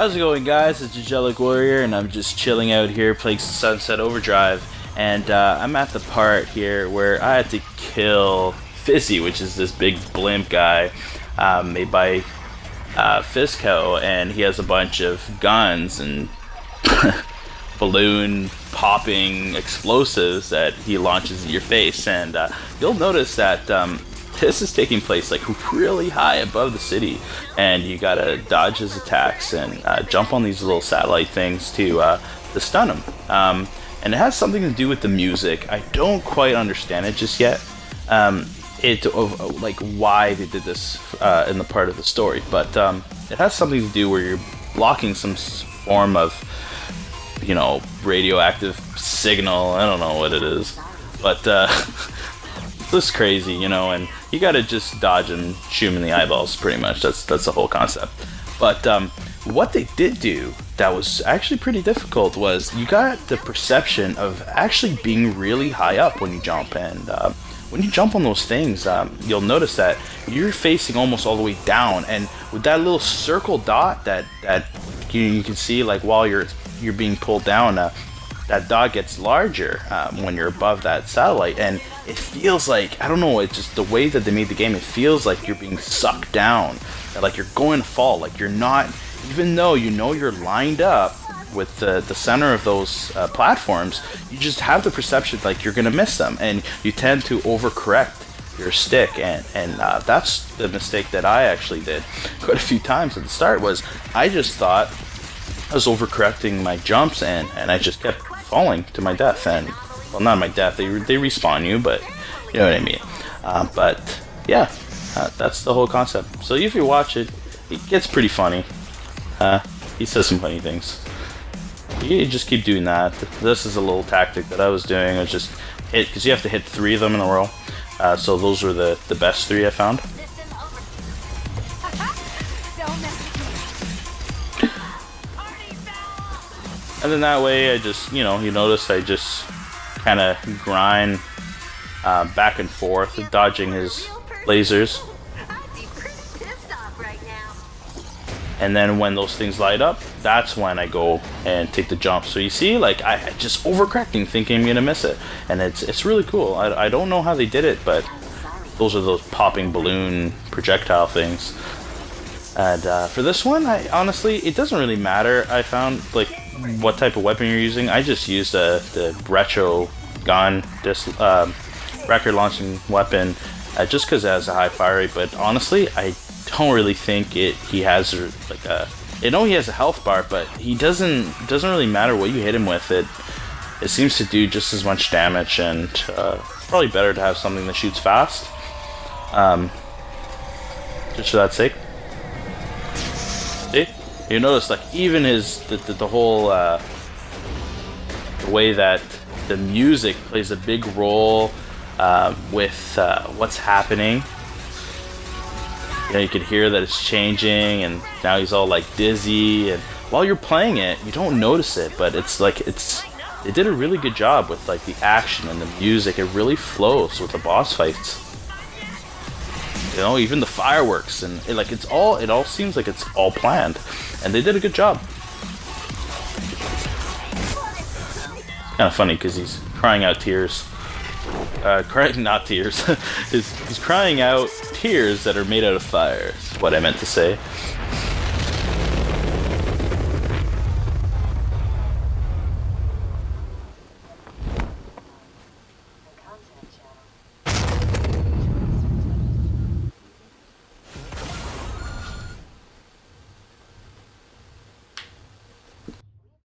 How's it going, guys? It's Angelic Warrior, and I'm just chilling out here playing Sunset Overdrive. And I'm at the part here where I had to kill Fizzy, which is this big blimp guy made by Fizco, and he has a bunch of guns and balloon popping explosives that he launches in your face. And you'll notice that this is taking place like really high above the city, and you gotta dodge his attacks and jump on these little satellite things to stun him. And it has something to do with the music. I don't quite understand it just yet. Like why they did this in the part of the story, but it has something to do where you're blocking some form of, radioactive signal. I don't know what it is, but this is crazy, and you gotta just dodge and shoot him in the eyeballs, pretty much. That's the whole concept. But what they did do that was actually pretty difficult was you got the perception of actually being really high up when you jump, and when you jump on those things, you'll notice that you're facing almost all the way down, and with that little circle dot that you can see, like while you're being pulled down, that dot gets larger when you're above that satellite, and it feels like, I don't know, it's just the way that they made the game, it feels like you're being sucked down, like you're going to fall, like you're not, even though you're lined up with the center of those platforms, you just have the perception like you're gonna miss them, and you tend to overcorrect your stick, and that's the mistake that I actually did quite a few times at the start. Was I just thought I was overcorrecting my jumps, and I just kept falling to my death, and well, not my death, they respawn you, but you know what I mean. But yeah, that's the whole concept. So if you watch it, it gets pretty funny. He says some funny things. You just keep doing that. This is a little tactic that I was doing. I was just hit, because you have to hit 3 of them in a row. So those were the best 3 I found. And then that way I just, you notice I just kind of grind back and forth, dodging his lasers. And then when those things light up, that's when I go and take the jump. So you see, like, I just overcorrecting, thinking I'm gonna miss it, and it's really cool. I don't know how they did it, but those are those popping balloon projectile things. And for this one, honestly, it doesn't really matter. I found, like, what type of weapon you're using. I just used the retro gun, this record launching weapon, just because it has a high fire rate. But honestly, I don't really think he has like a. I know he has a health bar, but he doesn't really matter what you hit him with. It seems to do just as much damage, and probably better to have something that shoots fast. Just for that sake. See, you notice, like, even the whole the way that the music plays a big role with what's happening. You could hear that it's changing, and now he's all like dizzy, and while you're playing it, you don't notice it, but they did a really good job with, like, the action and the music. It really flows with the boss fights. Even the fireworks, and it all seems like it's all planned, and they did a good job. Kind of funny because he's crying out tears. Not tears. He's crying out tears that are made out of fire, is what I meant to say.